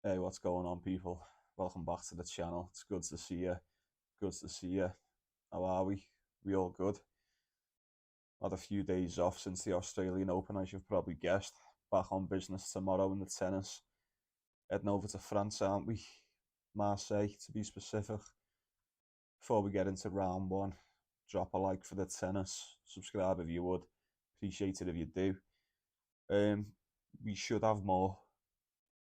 Hey, what's going on, people? Welcome back to the channel. It's good to see you. Good to see you. How are we? We all good? Had a few days off since the Australian Open, as you've probably guessed. Back on business tomorrow in the tennis. Heading over to France, aren't we? Marseille, to be specific. Before we get into round one, drop a like for the tennis. Subscribe if you would. Appreciate it if you do. We should have more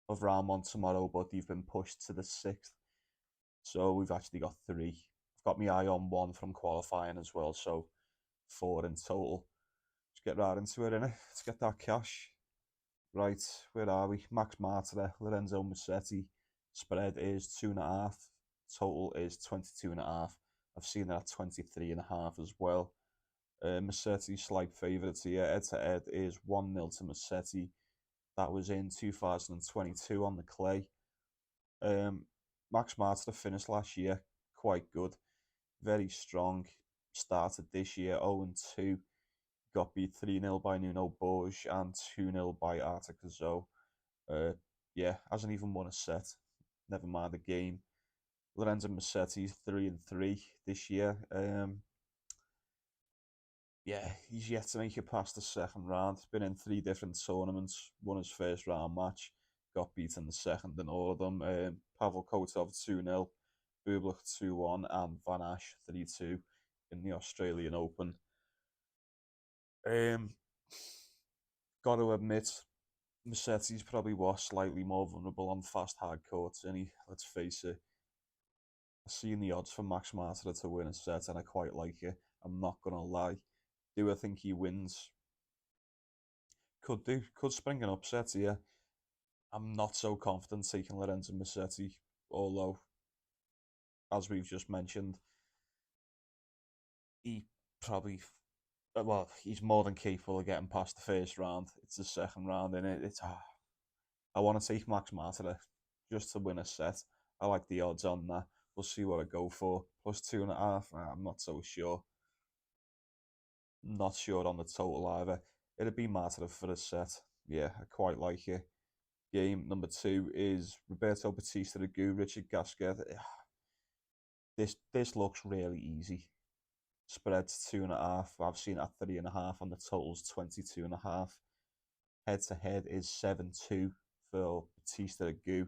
of round one tomorrow, but they've been pushed to the 6th. So we've actually got 3. I've got my eye on 1 from qualifying as well, so 4 in total. Let's get right into it, innit? Let's get that cash. Right, where are we? Max Martire, Lorenzo Musetti. Spread is 2.5. Total is 22.5. I've seen that at 23.5 as well. Musetti slight favourites here. Head-to-head is 1-0 to Musetti. That was in 2022 on the clay. Max Martire finished last year quite good, very strong. Started this year 0-2, got beat 3-0 by Nuno Borges and 2-0 by Articazo. Yeah, hasn't even won a set, never mind a game. Lorenzo Musetti's 3-3 this year. Yeah, he's yet to make it past the second round. Been in 3 different tournaments, won his first round match, got beaten the second in all of them. Pavel Kotov 2-0, Bublik 2-1, and Van Asch 3-2 in the Australian Open. Got to admit, Musetti's probably was slightly more vulnerable on fast hard courts, and let's face it, I've seen the odds for Max Martire to win a set, and I quite like it. I'm not gonna lie. Do I think he wins? Could spring an upset here. I'm not so confident taking Lorenzo Musetti, although, as we've just mentioned, he probably, well, he's more than capable of getting past the first round. It's the second round, and I want to take Max Martire just to win a set. I like the odds on that. We'll see what I go for. Plus 2.5. I'm not so sure. Not sure on the total either. It'd be Martire for a set. Yeah, I quite like it. Game number 2 is Roberto Bautista Agut, Richard Gasquet. This looks really easy. Spread's 2.5. I've seen it at 3.5, and the total's 22.5. Head to head is 7-2 for Bautista Agut.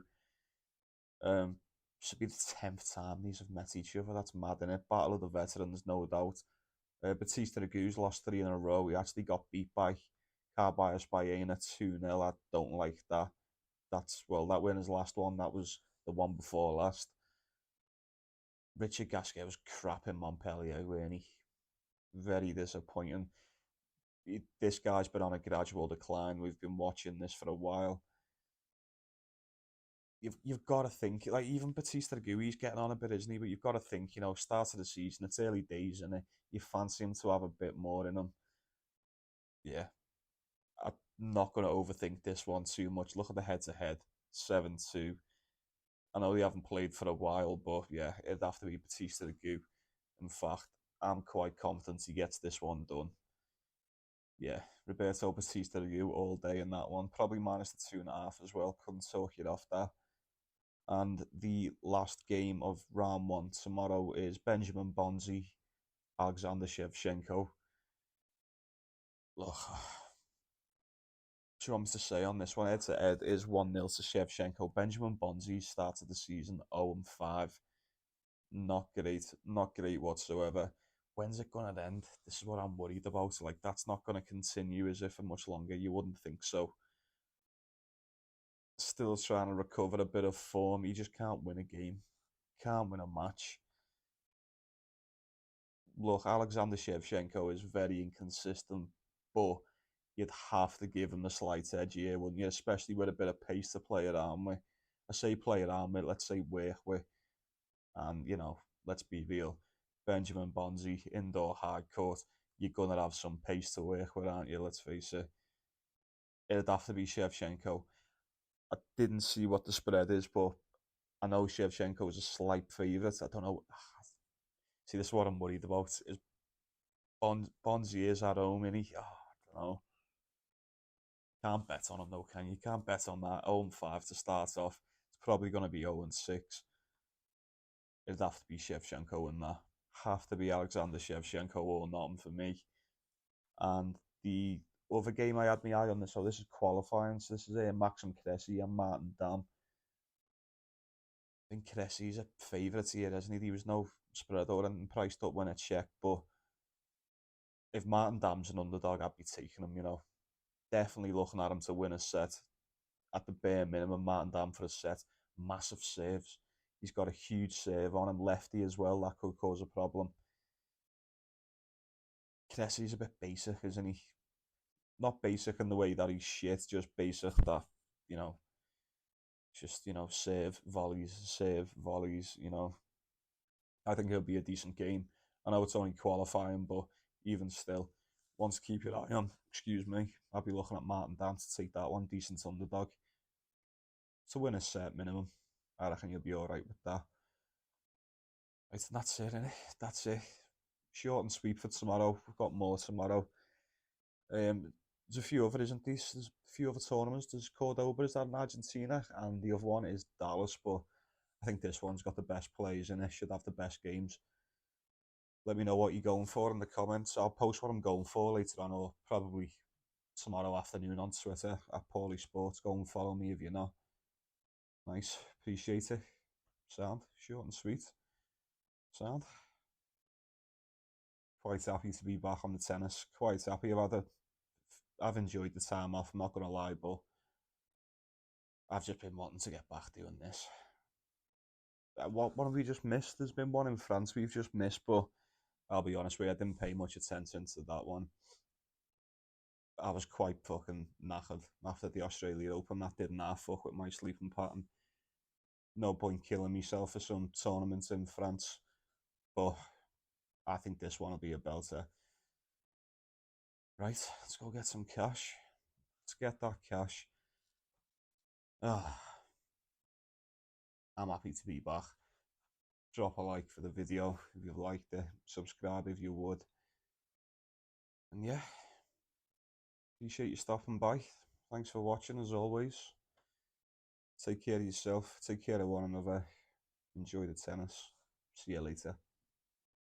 Should be the 10th time these have met each other. That's mad, innit? Battle of the veterans, no doubt. Bautista Agut's lost 3 in a row. He actually got beat by Carbias Baena 2-0. I don't like that. That win his last one. That was the one before last. Richard Gasquet was crap in Montpellier, weren't he? Very disappointing. This guy's been on a gradual decline. We've been watching this for a while. You've got to think, like, even Bautista Agut, he's getting on a bit, isn't he? But you've got to think, start of the season, it's early days, and you fancy him to have a bit more in him. Yeah, I'm not going to overthink this one too much. Look at the head-to-head, 7-2. I know they haven't played for a while, but yeah, it'd have to be Bautista Agut. In fact, I'm quite confident he gets this one done. Yeah, Roberto Bautista Agut all day in that one. Probably minus the 2.5 as well. Couldn't talk it off that. And the last game of round 1 tomorrow is Benjamin Bonzi, Alexander Shevchenko. Look, what do you want me to say on this one? Head to head is 1-0 to Shevchenko. Benjamin Bonzi started the season 0-5. Not great whatsoever. When's it going to end? This is what I'm worried about. Like, that's not going to continue, is it, for much longer? You wouldn't think so. Still trying to recover a bit of form. He just can't win a game. Can't win a match. Look, Alexander Shevchenko is very inconsistent, but you'd have to give him a slight edge here, wouldn't you? Especially with a bit of pace to play around with. I say play around with, let's say work with. And, let's be real. Benjamin Bonzi, indoor hard court, you're going to have some pace to work with, aren't you? Let's face it. It'd have to be Shevchenko. I didn't see what the spread is, but I know Shevchenko is a slight favourite. I don't know. See, this is what I'm worried about. Is Bonzi is at home, and I don't know. Can't bet on him though, can you? Can't bet on that. 0-5 to start off. It's probably going to be 0-6. It'd have to be Shevchenko in that. Have to be Alexander Shevchenko or nothing for me. And the other game I had my eye on this, so this is qualifying. So this is Maxim Cressy and Martin Dam. I think Cressy's a favourite here, isn't he? He was no spread or anything priced up when it checked, but if Martin Dam's an underdog, I'd be taking him, you know. Definitely looking at him to win a set. At the bare minimum, Martin Dam for a set. Massive saves. He's got a huge save on him, lefty as well. That could cause a problem. Cressy's a bit basic, isn't he? Not basic in the way that he's shit, just basic that, you know, just, you know, save volleys, you know. I think it'll be a decent game. I know it's only qualifying, but even still, one to keep your eye on. Excuse me. I'll be looking at Martin Dan to take that one. Decent underdog. To win a set minimum. I reckon you'll be alright with that. Right, and that's it, innit? That's it. Short and sweet for tomorrow. We've got more tomorrow. There's a few other, isn't there? There's a few other tournaments. There's Cordoba, is that in Argentina? And the other one is Dallas, but I think this one's got the best players in it, should have the best games. Let me know what you're going for in the comments. I'll post what I'm going for later on, or probably tomorrow afternoon on Twitter at PaulieSports. Go and follow me if you're not. Nice, appreciate it. Sound, short and sweet. Sound. Quite happy to be back on the tennis. Quite happy about it. I've enjoyed the time off, I'm not going to lie, but I've just been wanting to get back doing this. What have we just missed? There's been one in France we've just missed, but I'll be honest with you, I didn't pay much attention to that one. I was quite fucking knackered after the Australia Open. That didn't half fuck with my sleeping pattern. No point killing myself for some tournaments in France, but I think this one will be a belter. Right, let's go get some cash. Let's get that cash. I'm happy to be back. Drop a like for the video if you've liked it. Subscribe if you would. And yeah, appreciate you stopping by. Thanks for watching as always. Take care of yourself. Take care of one another. Enjoy the tennis. See you later.